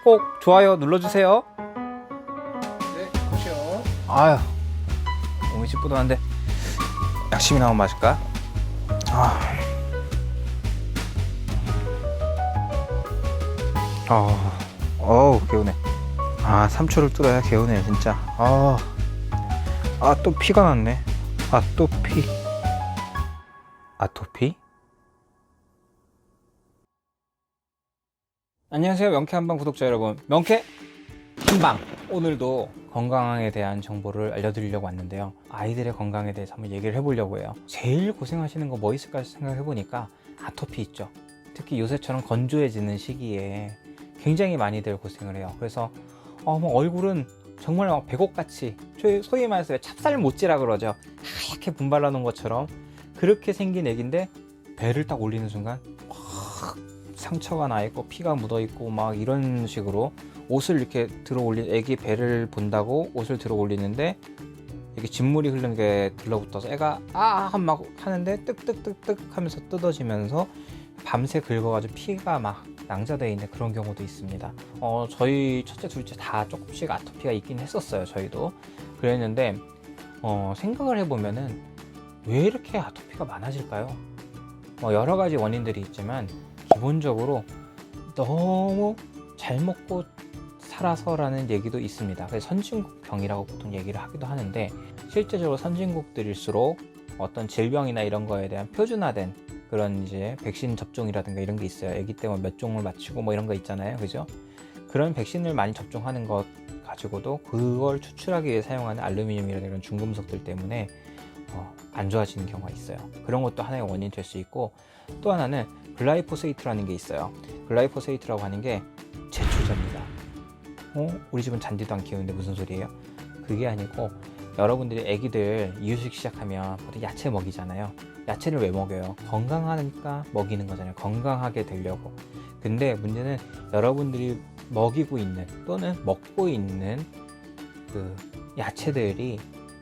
꼭 좋아요 눌러주세요. 네, 보시오. 아유, 몸이 찌뿌둥한데 약식이나 한번 마실까? 어우 개운해. 3초를 뚫어야 개운해요 진짜. 또 피가 났네. 아토피. 아토피? 안녕하세요, 명쾌 한방 구독자 여러분, 명쾌 한방. 오늘도 건강에 대한 정보를 알려드리려고 왔는데요, 아이들의 건강에 대해서 한번 얘기를 해보려고 해요. 제일 고생하시는 거 뭐 있을까 생각해보니까 아토피 있죠. 특히 요새처럼 건조해지는 시기에 굉장히 많이들 고생을 해요. 그래서 뭐 얼굴은 정말 막 백옥같이, 소위 말해서 찹쌀모찌라 그러죠. 하얗게 분발라 놓은 것처럼 그렇게 생긴 애기인데 배를 딱 올리는 순간 확 상처가 나 있고 피가 묻어 있고 막 이런 식으로, 옷을 이렇게 들어 올린 애기 배를 본다고 옷을 들어 올리는데 이게 진물이 흐르는 게 들러붙어서 애가 막 하는데 뜨뜨뜨뜨 하면서 뜯어지면서 밤새 긁어가지고 피가 막 낭자되어 있는 그런 경우도 있습니다. 저희 첫째 둘째 다 조금씩 아토피가 있긴 했었어요. 저희도 그랬는데 생각을 해보면은 왜 이렇게 아토피가 많아질까요? 여러 가지 원인들이 있지만 기본적으로 너무 잘 먹고 살아서라는 얘기도 있습니다. 그래서 선진국병이라고 보통 얘기를 하기도 하는데, 실제적으로 선진국들일수록 어떤 질병이나 이런 거에 대한 표준화된 그런 이제 백신 접종이라든가 이런 게 있어요. 아기 때 몇 종을 맞추고 뭐 이런 거 있잖아요, 그죠? 그런 백신을 많이 접종하는 것 가지고도 그걸 추출하기 위해 사용하는 알루미늄이라든가 이런 중금속들 때문에 안 좋아지는 경우가 있어요. 그런 것도 하나의 원인이 될 수 있고, 또 하나는 글라이포세이트라는 게 있어요. 글라이포세이트라고 하는 게 제초제입니다. 우리 집은 잔디도 안 키우는데 무슨 소리예요? 그게 아니고, 여러분들이 애기들 이유식 시작하면 보통 야채 먹이잖아요. 야채를 왜 먹여요? 건강하니까 먹이는 거잖아요. 건강하게 되려고. 근데 문제는 여러분들이 먹이고 있는 또는 먹고 있는 그 야채들이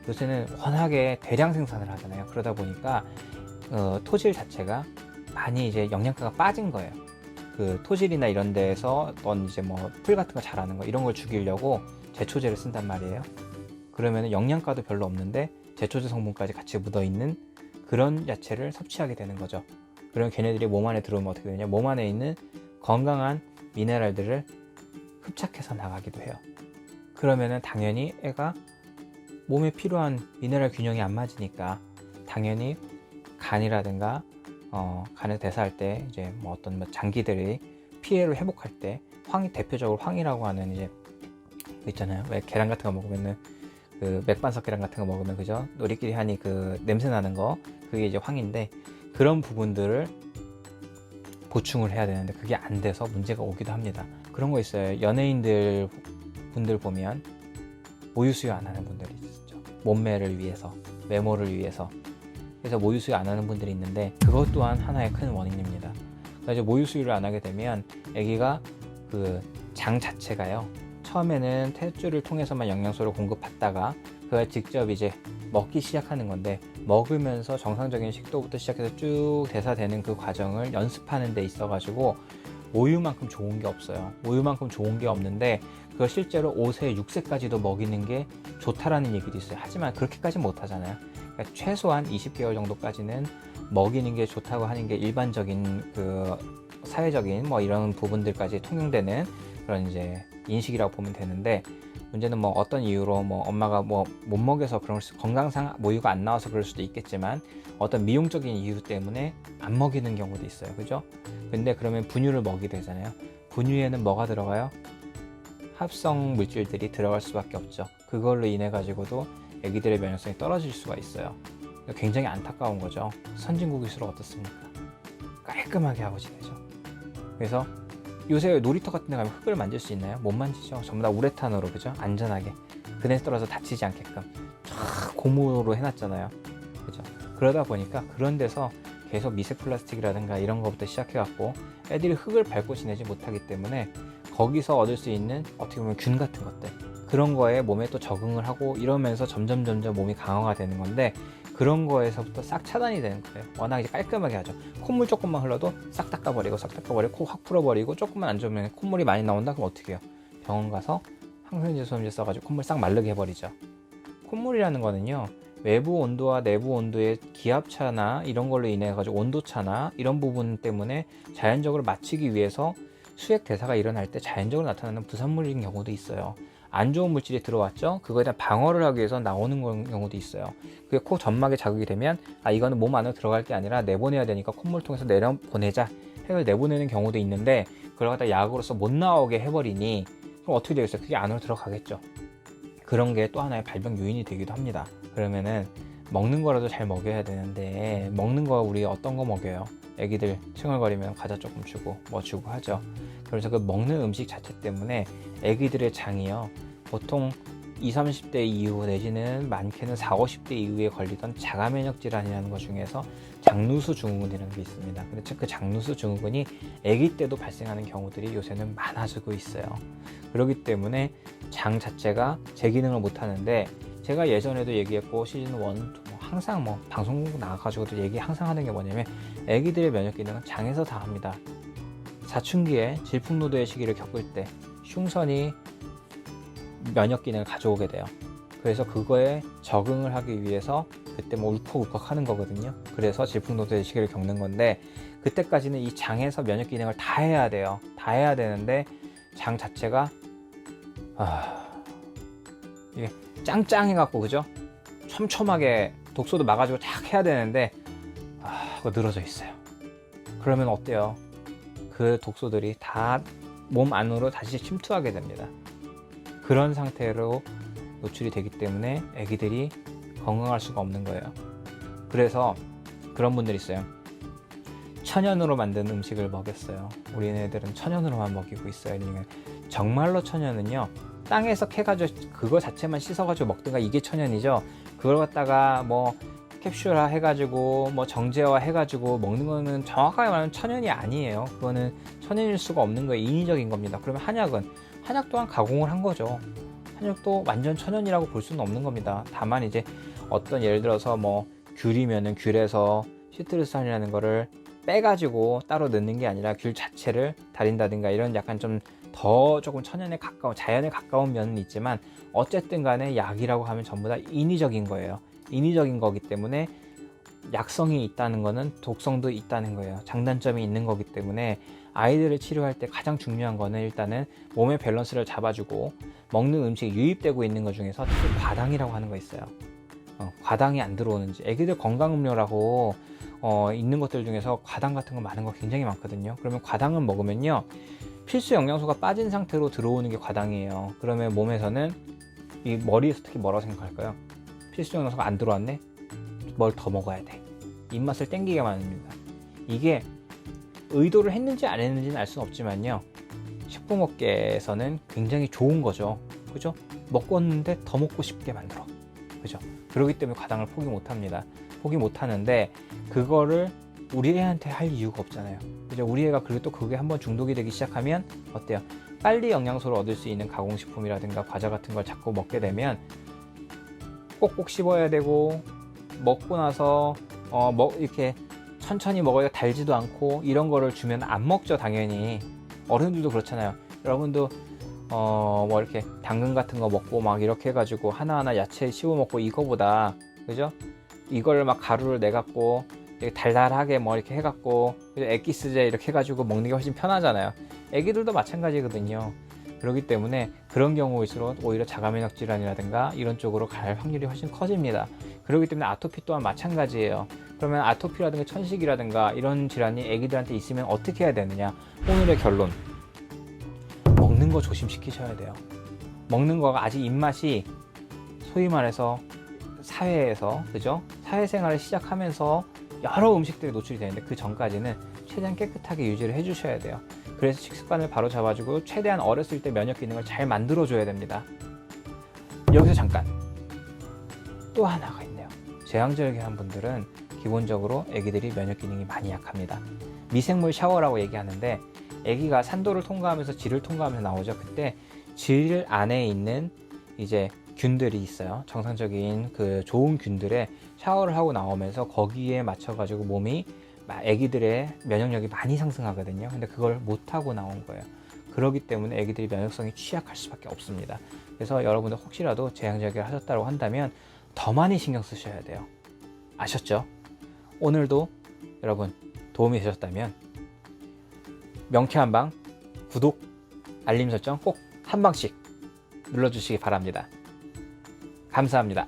요새는 워낙에 대량 생산을 하잖아요. 그러다 보니까 토질 자체가 많이 이제 영양가가 빠진 거예요. 그 토질이나 이런 데에서 어떤 이제 뭐 풀 같은 거 자라는 거 이런 걸 죽이려고 제초제를 쓴단 말이에요. 그러면 영양가도 별로 없는데 제초제 성분까지 같이 묻어 있는 그런 야채를 섭취하게 되는 거죠. 그러면 걔네들이 몸 안에 들어오면 어떻게 되냐? 몸 안에 있는 건강한 미네랄들을 흡착해서 나가기도 해요. 그러면은 당연히 애가 몸에 필요한 미네랄 균형이 안 맞으니까 당연히 간이라든가 간을 대사할 때 이제 뭐 어떤 장기들이 피해를 회복할 때 대표적으로 황이라고 하는 이제 있잖아요. 왜 계란 같은 거 먹으면은 그 맥반석 계란 같은 거 먹으면 그죠? 우리끼리 하니 그 냄새 나는 거, 그게 이제 황인데, 그런 부분들을 보충을 해야 되는데 그게 안 돼서 문제가 오기도 합니다. 그런 거 있어요. 연예인들 분들 보면 모유 수유 안 하는 분들이 있죠. 몸매를 위해서, 외모를 위해서. 그래서 모유 수유 안 하는 분들이 있는데 그것 또한 하나의 큰 원인입니다. 그래서 이제 모유 수유를 안 하게 되면 아기가 그 장 자체가요, 처음에는 탯줄을 통해서만 영양소를 공급받다가 그걸 직접 이제 먹기 시작하는 건데, 먹으면서 정상적인 식도부터 시작해서 쭉 대사되는 그 과정을 연습하는 데 있어 가지고 모유만큼 좋은 게 없어요. 모유만큼 좋은 게 없는데 그걸 실제로 5세, 6세까지도 먹이는 게 좋다라는 얘기도 있어요. 하지만 그렇게까지 못 하잖아요. 그러니까 최소한 20개월 정도까지는 먹이는 게 좋다고 하는 게 일반적인 그 사회적인 뭐 이런 부분들까지 통용되는 그런 이제 인식이라고 보면 되는데, 문제는 뭐 어떤 이유로 뭐 엄마가 뭐 못 먹여서 그런 건강상 모유가 안 나와서 그럴 수도 있겠지만 어떤 미용적인 이유 때문에 안 먹이는 경우도 있어요. 그죠? 근데 그러면 분유를 먹이게 되잖아요. 분유에는 뭐가 들어가요? 합성 물질들이 들어갈 수밖에 없죠. 그걸로 인해 가지고도 아기들의 면역성이 떨어질 수가 있어요. 굉장히 안타까운 거죠. 선진국일수록 어떻습니까? 깔끔하게 하고 지내죠. 그래서 요새 놀이터 같은 데 가면 흙을 만질 수 있나요? 못 만지죠. 전부 다 우레탄으로, 그죠? 안전하게 그네에 떨어져 다치지 않게끔 쫙 고무로 해놨잖아요. 그죠? 그러다 보니까 그런 데서 계속 미세 플라스틱이라든가 이런 거부터 시작해 갖고 애들이 흙을 밟고 지내지 못하기 때문에 거기서 얻을 수 있는 어떻게 보면 균 같은 것들, 그런 거에 몸에 또 적응을 하고 이러면서 점점 몸이 강화가 되는 건데, 그런 거에서부터 싹 차단이 되는 거예요. 워낙 이제 깔끔하게 하죠. 콧물 조금만 흘러도 싹 닦아버리고 코 확 풀어버리고, 조금만 안 좋으면 콧물이 많이 나온다 그럼 어떻게 해요? 병원 가서 항생제 소염제 써가지고 콧물 싹 마르게 해버리죠. 콧물이라는 거는요, 외부 온도와 내부 온도의 기압차나 이런 걸로 인해 가지고 온도차나 이런 부분 때문에 자연적으로 맞추기 위해서 수액 대사가 일어날 때 자연적으로 나타나는 부산물인 경우도 있어요. 안 좋은 물질이 들어왔죠? 그거에 대한 방어를 하기 위해서 나오는 경우도 있어요. 그게 코 점막에 자극이 되면 이거는 몸 안으로 들어갈 게 아니라 내보내야 되니까 콧물 통해서 내보내자 해서 내보내는 경우도 있는데, 그걸 갖다 약으로서 못 나오게 해버리니 그럼 어떻게 되겠어요? 그게 안으로 들어가겠죠. 그런 게 또 하나의 발병 요인이 되기도 합니다. 그러면은 먹는 거라도 잘 먹여야 되는데, 먹는 거 우리 어떤 거 먹여요? 애기들 칭얼거리면 과자 조금 주고 뭐 주고 하죠. 그래서 그 먹는 음식 자체 때문에 애기들의 장이요, 보통 20, 30대 이후 내지는 많게는 40, 50대 이후에 걸리던 자가면역 질환이라는 것 중에서 장누수 증후군이라는 게 있습니다. 근데 그 장누수 증후군이 아기 때도 발생하는 경우들이 요새는 많아지고 있어요. 그렇기 때문에 장 자체가 제 기능을 못 하는데, 제가 예전에도 얘기했고 시즌 1, 2 항상 뭐 방송국 나가가지고도 얘기 항상 하는 게 뭐냐면, 아기들의 면역 기능은 장에서 다 합니다. 사춘기에 질풍노도의 시기를 겪을 때 흉선이 면역 기능을 가져오게 돼요. 그래서 그거에 적응을 하기 위해서 그때 뭐 울컥울컥 하는 거거든요. 그래서 질풍노도의 시기를 겪는 건데, 그때까지는 이 장에서 면역 기능을 다 해야 돼요. 다 해야 되는데 장 자체가 이게 짱짱해갖고, 그죠? 촘촘하게 독소도 막아주고 쫙 해야 되는데 그거 늘어져 있어요. 그러면 어때요? 그 독소들이 다 몸 안으로 다시 침투하게 됩니다. 그런 상태로 노출이 되기 때문에 아기들이 건강할 수가 없는 거예요. 그래서 그런 분들이 있어요. 천연으로 만든 음식을 먹였어요. 우리네들은 천연으로만 먹이고 있어요. 정말로 천연은요, 땅에서 캐가지고 그거 자체만 씻어가지고 먹든가, 이게 천연이죠. 그걸 갖다가 뭐 캡슐화 해가지고 뭐 정제화 해가지고 먹는 거는 정확하게 말하면 천연이 아니에요. 그거는 천연일 수가 없는 거예요. 인위적인 겁니다. 그러면 한약 또한 가공을 한 거죠. 한약도 완전 천연이라고 볼 수는 없는 겁니다. 다만 이제 어떤, 예를 들어서 뭐 귤이면은 귤에서 시트루스산이라는 거를 빼가지고 따로 넣는 게 아니라 귤 자체를 달인다든가, 이런 약간 좀 더 조금 천연에 가까운, 자연에 가까운 면은 있지만, 어쨌든 간에 약이라고 하면 전부 다 인위적인 거예요. 인위적인 거기 때문에 약성이 있다는 거는 독성도 있다는 거예요. 장단점이 있는 거기 때문에 아이들을 치료할 때 가장 중요한 거는 일단은 몸의 밸런스를 잡아주고, 먹는 음식이 유입되고 있는 것 중에서 특히 과당이라고 하는 거 있어요. 과당이 안 들어오는지. 애기들 건강음료라고 있는 것들 중에서 과당 같은 거 많은 거 굉장히 많거든요. 그러면 과당은 먹으면요, 필수 영양소가 빠진 상태로 들어오는 게 과당이에요. 그러면 몸에서는 이 머리에서 특히 뭐라고 생각할까요? 필수 영양소가 안 들어왔네? 뭘 더 먹어야 돼. 입맛을 땡기게 만듭니다. 이게 의도를 했는지 안 했는지는 알 수는 없지만요, 식품업계에서는 굉장히 좋은 거죠. 그죠? 먹고 왔는데 더 먹고 싶게 만들어. 그죠? 그렇기 때문에 과당을 포기 못 합니다. 포기 못 하는데, 그거를 우리 애한테 할 이유가 없잖아요. 그죠? 우리 애가 그리고 또 그게 한번 중독이 되기 시작하면 어때요? 빨리 영양소를 얻을 수 있는 가공식품이라든가 과자 같은 걸 자꾸 먹게 되면 꼭꼭 씹어야 되고, 먹고 나서 이렇게 천천히 먹어야 달지도 않고, 이런 거를 주면 안 먹죠, 당연히. 어른들도 그렇잖아요. 여러분도 뭐 이렇게 당근 같은 거 먹고 막 이렇게 해가지고 하나하나 야채 씹어 먹고, 이거보다, 그죠? 이걸 막 가루를 내갖고 달달하게 뭐 이렇게 해갖고 엑기스제 이렇게 해가지고 먹는 게 훨씬 편하잖아요. 애기들도 마찬가지거든요. 그렇기 때문에 그런 경우일수록 오히려 자가면역 질환이라든가 이런 쪽으로 갈 확률이 훨씬 커집니다. 그렇기 때문에 아토피 또한 마찬가지예요. 그러면 아토피라든가 천식이라든가 이런 질환이 애기들한테 있으면 어떻게 해야 되느냐? 오늘의 결론, 먹는 거 조심시키셔야 돼요. 먹는 거가 아직 입맛이, 소위 말해서 사회에서, 그죠? 사회생활을 시작하면서 여러 음식들이 노출이 되는데, 그 전까지는 최대한 깨끗하게 유지를 해주셔야 돼요. 그래서 식습관을 바로 잡아주고 최대한 어렸을 때 면역 기능을 잘 만들어줘야 됩니다. 여기서 잠깐 또 하나가 있네요. 제왕절개한 분들은 기본적으로 아기들이 면역 기능이 많이 약합니다. 미생물 샤워라고 얘기하는데, 아기가 산도를 통과하면서 질을 통과하면서 나오죠. 그때 질 안에 있는 이제 균들이 있어요. 정상적인 그 좋은 균들에 샤워를 하고 나오면서 거기에 맞춰가지고 몸이, 아기들의 면역력이 많이 상승하거든요. 근데 그걸 못하고 나온 거예요. 그렇기 때문에 아기들이 면역성이 취약할 수밖에 없습니다. 그래서 여러분들 혹시라도 제왕절개를 하셨다고 한다면 더 많이 신경 쓰셔야 돼요. 아셨죠? 오늘도 여러분 도움이 되셨다면 명쾌 한방 구독, 알림 설정 꼭 한 방씩 눌러주시기 바랍니다. 감사합니다.